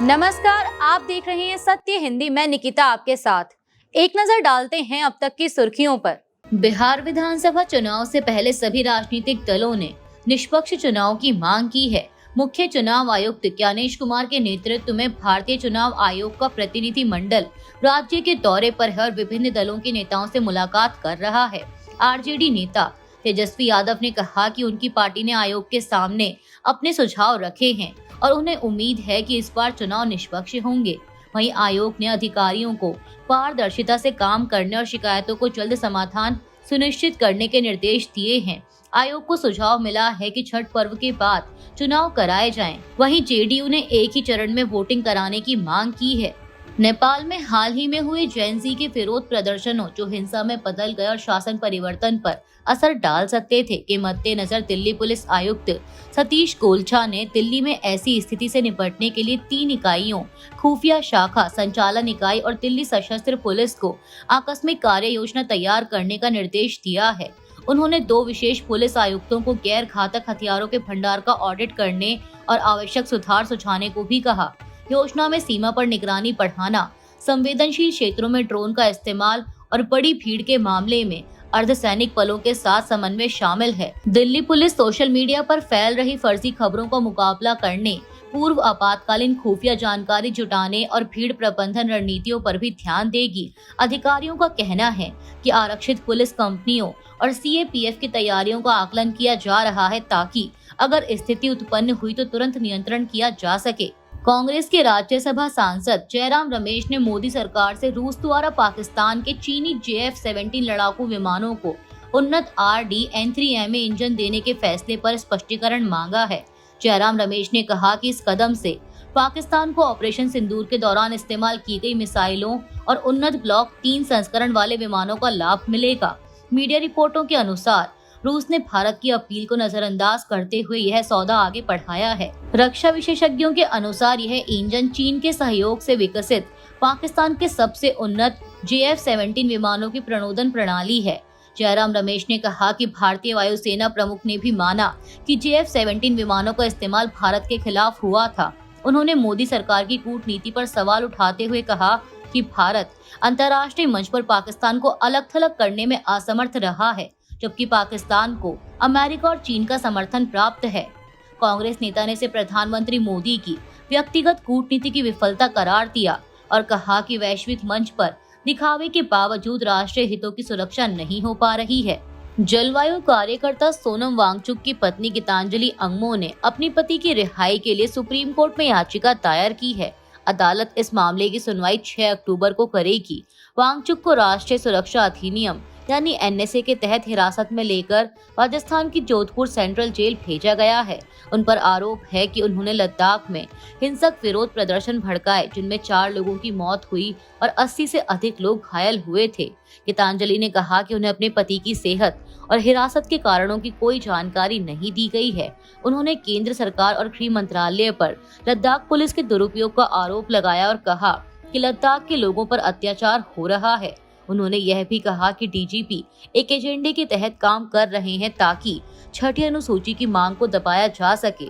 नमस्कार, आप देख रहे हैं सत्य हिंदी। मैं निकिता आपके साथ। एक नजर डालते हैं अब तक की सुर्खियों पर। बिहार विधानसभा चुनाव से पहले सभी राजनीतिक दलों ने निष्पक्ष चुनाव की मांग की है। मुख्य चुनाव आयुक्त ज्ञानेश कुमार के नेतृत्व में भारतीय चुनाव आयोग का प्रतिनिधि मंडल राज्य के दौरे पर है और विभिन्न दलों के नेताओं से मुलाकात कर रहा है। आरजेडी नेता तेजस्वी यादव ने कहा कि उनकी पार्टी ने आयोग के सामने अपने सुझाव रखे हैं और उन्हें उम्मीद है कि इस बार चुनाव निष्पक्ष होंगे। वहीं आयोग ने अधिकारियों को पारदर्शिता से काम करने और शिकायतों को जल्द समाधान सुनिश्चित करने के निर्देश दिए हैं। आयोग को सुझाव मिला है कि छठ पर्व के बाद चुनाव कराए जाएं। वहीं जेडीयू ने एक ही चरण में वोटिंग कराने की मांग की है। नेपाल में हाल ही में हुए जेन-ज़ी के विरोध प्रदर्शनों जो हिंसा में बदल गए और शासन परिवर्तन पर असर डाल सकते थे के मद्देनजर दिल्ली पुलिस आयुक्त सतीश गोलछा ने दिल्ली में ऐसी स्थिति से निपटने के लिए 3 इकाइयों खुफिया शाखा, संचालन इकाई और दिल्ली सशस्त्र पुलिस को आकस्मिक कार्य योजना तैयार करने का निर्देश दिया है। उन्होंने 2 विशेष पुलिस आयुक्तों को गैर घातक हथियारों के भंडार का ऑडिट करने और आवश्यक सुधार सुझाने को भी कहा। योजना में सीमा पर निगरानी बढ़ाना, संवेदनशील क्षेत्रों में ड्रोन का इस्तेमाल और बड़ी भीड़ के मामले में अर्धसैनिक बलों के साथ समन्वय शामिल है। दिल्ली पुलिस सोशल मीडिया पर फैल रही फर्जी खबरों का मुकाबला करने, पूर्व आपातकालीन खुफिया जानकारी जुटाने और भीड़ प्रबंधन रणनीतियों पर भी ध्यान देगी। अधिकारियों का कहना है कि आरक्षित पुलिस कंपनियों और सीएपीएफ की तैयारियों का आकलन किया जा रहा है ताकि अगर स्थिति उत्पन्न हुई तो तुरंत नियंत्रण किया जा सके। कांग्रेस के राज्यसभा सांसद जयराम रमेश ने मोदी सरकार से रूस द्वारा पाकिस्तान के चीनी JF-17 लड़ाकू विमानों को उन्नत RD-N3MA इंजन देने के फैसले पर स्पष्टीकरण मांगा है। जयराम रमेश ने कहा कि इस कदम से पाकिस्तान को ऑपरेशन सिंदूर के दौरान इस्तेमाल की गई मिसाइलों और उन्नत ब्लॉक 3 संस्करण वाले विमानों का लाभ मिलेगा। मीडिया रिपोर्टों के अनुसार रूस ने भारत की अपील को नजरअंदाज करते हुए यह सौदा आगे बढ़ाया है। रक्षा विशेषज्ञों के अनुसार यह इंजन चीन के सहयोग से विकसित पाकिस्तान के सबसे उन्नत JF-17 विमानों की प्रणोदन प्रणाली है। जयराम रमेश ने कहा कि भारतीय वायुसेना प्रमुख ने भी माना कि JF-17 विमानों का इस्तेमाल भारत के खिलाफ हुआ था। उन्होंने मोदी सरकार की कूटनीति पर सवाल उठाते हुए कहा कि भारत अंतर्राष्ट्रीय मंच पर पाकिस्तान को अलग थलग करने में असमर्थ रहा है, जबकि पाकिस्तान को अमेरिका और चीन का समर्थन प्राप्त है। कांग्रेस नेता ने इसे प्रधानमंत्री मोदी की व्यक्तिगत कूटनीति की विफलता करार दिया और कहा कि वैश्विक मंच पर दिखावे के बावजूद राष्ट्रीय हितों की सुरक्षा नहीं हो पा रही है। जलवायु कार्यकर्ता सोनम वांगचुक की पत्नी गीतांजलि अंगमो ने अपनी पति की रिहाई के लिए सुप्रीम कोर्ट में याचिका दायर की है। अदालत इस मामले की सुनवाई 6 अक्टूबर को करेगी। वांगचुक को राष्ट्रीय सुरक्षा अधिनियम यानी NSA के तहत हिरासत में लेकर राजस्थान की जोधपुर सेंट्रल जेल भेजा गया है। उन पर आरोप है कि उन्होंने लद्दाख में हिंसक विरोध प्रदर्शन भड़काए, जिनमें 4 लोगों की मौत हुई और 80 से अधिक लोग घायल हुए थे। गीतांजलि ने कहा कि उन्हें अपने पति की सेहत और हिरासत के कारणों की कोई जानकारी नहीं दी गई है। उन्होंने केंद्र सरकार और गृह मंत्रालय पर लद्दाख पुलिस के दुरुपयोग का आरोप लगाया और कहा कि लद्दाख के लोगों पर अत्याचार हो रहा है। उन्होंने यह भी कहा कि डीजीपी एक एजेंडे के तहत काम कर रहे हैं ताकि छठी अनुसूची की मांग को दबाया जा सके।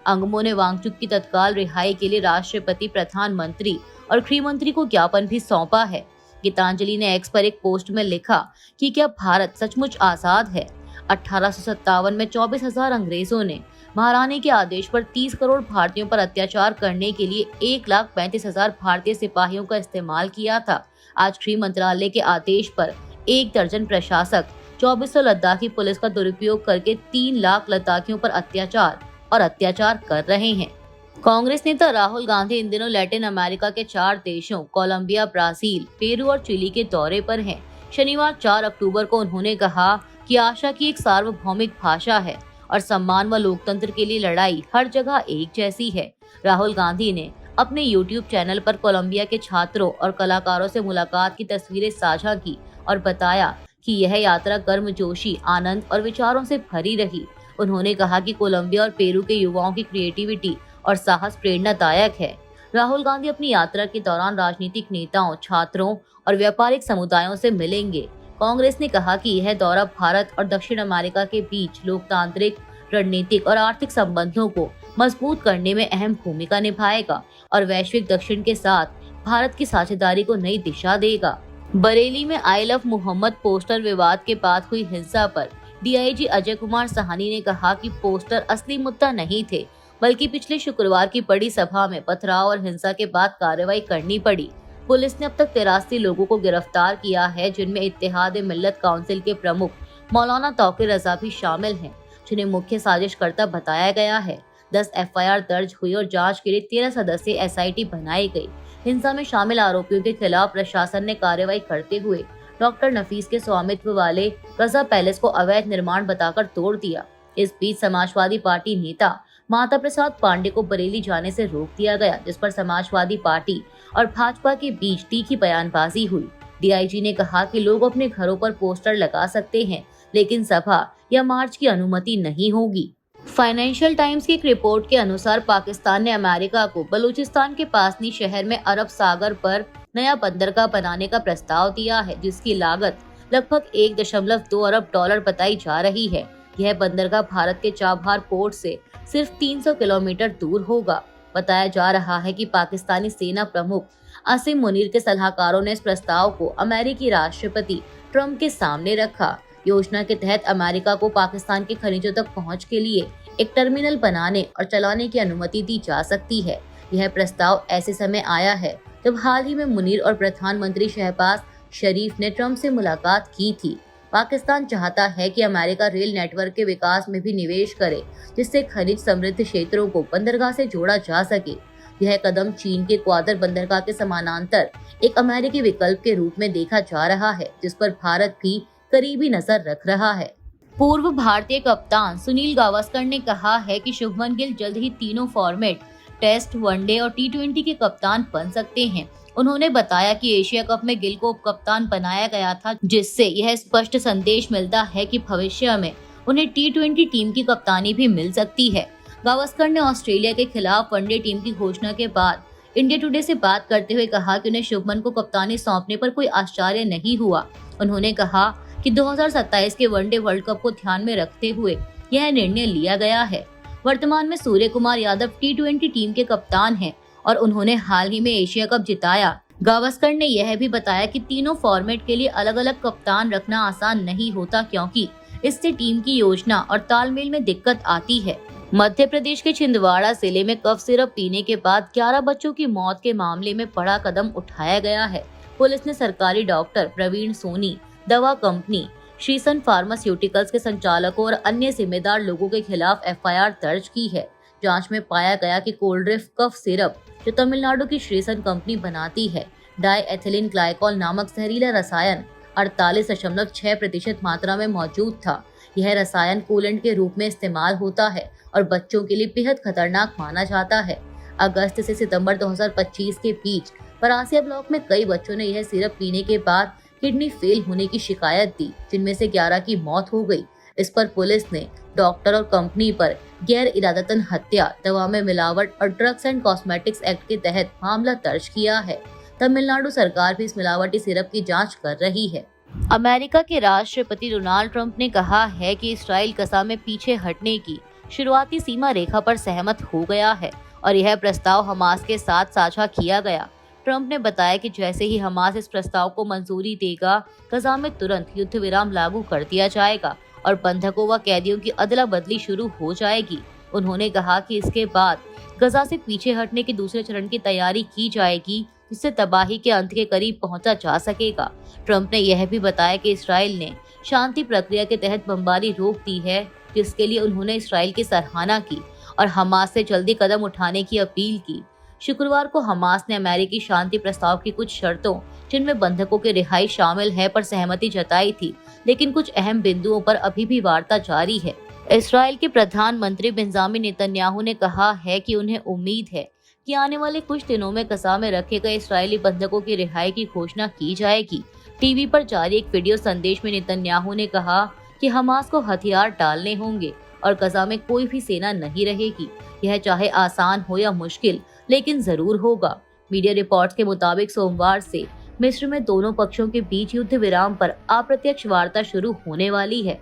अंगमो ने वांगचुक की तत्काल रिहाई के लिए राष्ट्रपति, प्रधानमंत्री और गृह मंत्री को ज्ञापन भी सौंपा है। गीतांजलि ने एक्स पर एक पोस्ट में लिखा कि क्या भारत सचमुच आजाद है। 1857 में 24,000 अंग्रेजों ने महारानी के आदेश पर 30 करोड़ भारतीयों पर अत्याचार करने के लिए 1,35,000 भारतीय सिपाहियों का इस्तेमाल किया था। आज गृह मंत्रालय के आदेश पर 1 दर्जन प्रशासक 2400 लद्दाखी पुलिस का दुरुपयोग करके 3 लाख लद्दाखियों पर अत्याचार कर रहे हैं। कांग्रेस नेता राहुल गांधी इन दिनों लैटिन अमेरिका के 4 देशों कोलंबिया, ब्राजील, पेरू और चिली के दौरे पर हैं। शनिवार 4 अक्टूबर को उन्होंने कहा कि आशा की एक सार्वभौमिक भाषा है और सम्मान व लोकतंत्र के लिए लड़ाई हर जगह एक जैसी है। राहुल गांधी ने अपने YouTube चैनल पर कोलंबिया के छात्रों और कलाकारों से मुलाकात की तस्वीरें साझा की और बताया कि यह यात्रा गर्मजोशी, आनंद और विचारों से भरी रही। उन्होंने कहा कि कोलंबिया और पेरू के युवाओं की क्रिएटिविटी और साहस प्रेरणादायक है। राहुल गांधी अपनी यात्रा के दौरान राजनीतिक नेताओं, छात्रों और व्यापारिक समुदायों से मिलेंगे। कांग्रेस ने कहा कि यह दौरा भारत और दक्षिण अमेरिका के बीच लोकतांत्रिक, रणनीतिक और आर्थिक संबंधों को मजबूत करने में अहम भूमिका निभाएगा और वैश्विक दक्षिण के साथ भारत की साझेदारी को नई दिशा देगा। बरेली में आई लव मोहम्मद पोस्टर विवाद के बाद हुई हिंसा पर डीआईजी अजय कुमार साहनी ने कहा कि पोस्टर असली मुद्दा नहीं थे, बल्कि पिछले शुक्रवार की बड़ी सभा में पथराव और हिंसा के बाद कार्रवाई करनी पड़ी। पुलिस ने अब तक 83 लोगों को गिरफ्तार किया है, जिनमें इत्तेहाद मिल्लत काउंसिल के प्रमुख मौलाना तौकीर रजा भी शामिल हैं, जिन्हें मुख्य साजिशकर्ता बताया गया है। 10 एफआईआर दर्ज हुई और जांच के लिए 13 सदस्यीय एसआईटी बनाई गई। हिंसा में शामिल आरोपियों के खिलाफ प्रशासन ने कार्रवाई करते हुए डॉक्टर नफीस के स्वामित्व वाले रजा पैलेस को अवैध निर्माण बताकर तोड़ दिया। इस बीच समाजवादी पार्टी नेता माता प्रसाद पांडे को बरेली जाने से रोक दिया गया, जिस पर समाजवादी पार्टी और भाजपा के बीच तीखी बयानबाजी हुई। डीआईजी ने कहा कि लोग अपने घरों पर पोस्टर लगा सकते हैं, लेकिन सभा या मार्च की अनुमति नहीं होगी। फाइनेंशियल टाइम्स की एक रिपोर्ट के अनुसार पाकिस्तान ने अमेरिका को बलूचिस्तान के पासनी शहर में अरब सागर पर नया बंदरगाह बनाने का प्रस्ताव दिया है, जिसकी लागत लगभग 1.2 अरब डॉलर बताई जा रही है। यह बंदरगाह भारत के चाबहार पोर्ट से सिर्फ 300 किलोमीटर दूर होगा। बताया जा रहा है कि पाकिस्तानी सेना प्रमुख आसिम मुनीर के सलाहकारों ने इस प्रस्ताव को अमेरिकी राष्ट्रपति ट्रंप के सामने रखा। योजना के तहत अमेरिका को पाकिस्तान के खनिजों तक पहुंच के लिए एक टर्मिनल बनाने और चलाने की अनुमति दी जा सकती है। यह प्रस्ताव ऐसे समय आया है जब हाल ही में मुनीर और प्रधानमंत्री शहबाज शरीफ ने ट्रंप से मुलाकात की थी। पाकिस्तान चाहता है कि अमेरिका रेल नेटवर्क के विकास में भी निवेश करे, जिससे खनिज समृद्ध क्षेत्रों को बंदरगाह से जोड़ा जा सके। यह कदम चीन के ग्वादर बंदरगाह के समानांतर एक अमेरिकी विकल्प के रूप में देखा जा रहा है, जिस पर भारत भी करीबी नजर रख रहा है। पूर्व भारतीय कप्तान सुनील गावस्कर ने कहा है कि शुभमन गिल जल्द ही तीनों फॉर्मेट टेस्ट, वनडे और टी20 के कप्तान बन सकते हैं। उन्होंने बताया कि एशिया कप में गिल को उप कप्तान बनाया गया था, जिससे यह स्पष्ट संदेश मिलता है कि भविष्य में उन्हें टी20 टीम की कप्तानी भी मिल सकती है। गावस्कर ने ऑस्ट्रेलिया के खिलाफ वनडे टीम की घोषणा के बाद इंडिया टुडे से बात करते हुए कहा कि उन्हें शुभमन को कप्तानी सौंपने पर कोई आश्चर्य नहीं हुआ। उन्होंने कहा कि 2027 के वनडे वर्ल्ड कप को ध्यान में रखते हुए यह निर्णय लिया गया है। वर्तमान में सूर्य कुमार यादव टी20 टीम के कप्तान हैं और उन्होंने हाल ही में एशिया कप जिताया। गावस्कर ने यह भी बताया कि तीनों फॉर्मेट के लिए अलग अलग कप्तान रखना आसान नहीं होता, क्योंकि इससे टीम की योजना और तालमेल में दिक्कत आती है। मध्य प्रदेश के छिंदवाड़ा जिले में कफ सिरप पीने के बाद 11 बच्चों की मौत के मामले में बड़ा कदम उठाया गया है। पुलिस ने सरकारी डॉक्टर प्रवीण सोनी, दवा कंपनी श्रीसन फार्मास्यूटिकल्स के संचालकों और अन्य जिम्मेदार लोगों के खिलाफ एफआईआर दर्ज की है। जांच में पाया गया कि कोल्ड्रिफ्ट कफ सिरप, जो तमिलनाडु की श्रीसन कंपनी बनाती है, डाई एथिलीन ग्लाइकॉल नामक जहरीला रसायन 48.6% मात्रा में मौजूद था। यह रसायन कूलेंट के रूप में इस्तेमाल होता है और बच्चों के लिए बेहद खतरनाक माना जाता है। अगस्त से सितंबर 2025 के बीच परासिया ब्लॉक में कई बच्चों ने यह सिरप पीने के बाद किडनी फेल होने की शिकायत दी, जिनमें से 11 की मौत हो गई। इस पर पुलिस ने डॉक्टर और कंपनी पर गैर इरादतन हत्या, दवा में मिलावट और ड्रग्स एंड कॉस्मेटिक्स एक्ट के तहत मामला दर्ज किया है। तमिलनाडु सरकार भी इस मिलावटी सिरप की जांच कर रही है। अमेरिका के राष्ट्रपति डोनाल्ड ट्रंप ने कहा है कि इस्राइल गजा में पीछे हटने की शुरुआती सीमा रेखा पर सहमत हो गया है और यह प्रस्ताव हमास के साथ साझा किया गया। ट्रंप ने बताया कि जैसे ही हमास इस प्रस्ताव को मंजूरी देगा, गजा में तुरंत युद्ध विराम लागू कर दिया जाएगा और बंधकों व कैदियों की अदला बदली शुरू हो जाएगी। उन्होंने कहा कि इसके बाद गजा से पीछे हटने के दूसरे चरण की तैयारी की जाएगी, जिससे तबाही के अंत के करीब पहुंचा जा सकेगा। ट्रंप ने यह भी बताया कि इस्राइल ने शांति प्रक्रिया के तहत बमबारी रोक दी है, जिसके लिए उन्होंने इस्राइल की सराहना की और हमास से जल्दी कदम उठाने की अपील की। शुक्रवार को हमास ने अमेरिकी शांति प्रस्ताव की कुछ शर्तों, जिनमें बंधकों की रिहाई शामिल है, पर सहमति जताई थी, लेकिन कुछ अहम बिंदुओं पर अभी भी वार्ता जारी है। इस्राइल के प्रधानमंत्री बेंजामिन नेतन्याहू ने कहा है कि उन्हें उम्मीद है कि आने वाले कुछ दिनों में गजा में रखे गए इस्राएली बंधकों की रिहाई की घोषणा की जाएगी। टीवी पर जारी एक वीडियो संदेश में नेतन्याहू ने कहा कि हमास को हथियार डालने होंगे और गजा में कोई भी सेना नहीं रहेगी। यह चाहे आसान हो या मुश्किल, लेकिन जरूर होगा। मीडिया रिपोर्ट्स के मुताबिक सोमवार से मिस्र में दोनों पक्षों के बीच युद्ध विराम पर अप्रत्यक्ष वार्ता शुरू होने वाली है।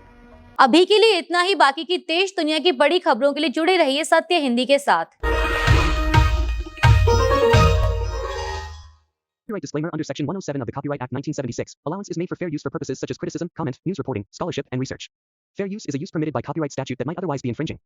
अभी के लिए इतना ही। बाकी की देश दुनिया की बड़ी खबरों के लिए जुड़े रहिए सत्य हिंदी के साथ। Copyright disclaimer under Section 107 of the Copyright Act 1976. Allowance is made for fair use for purposes such as criticism, comment, news reporting, scholarship, and research. Fair use is a use permitted by copyright statute that might otherwise be infringing.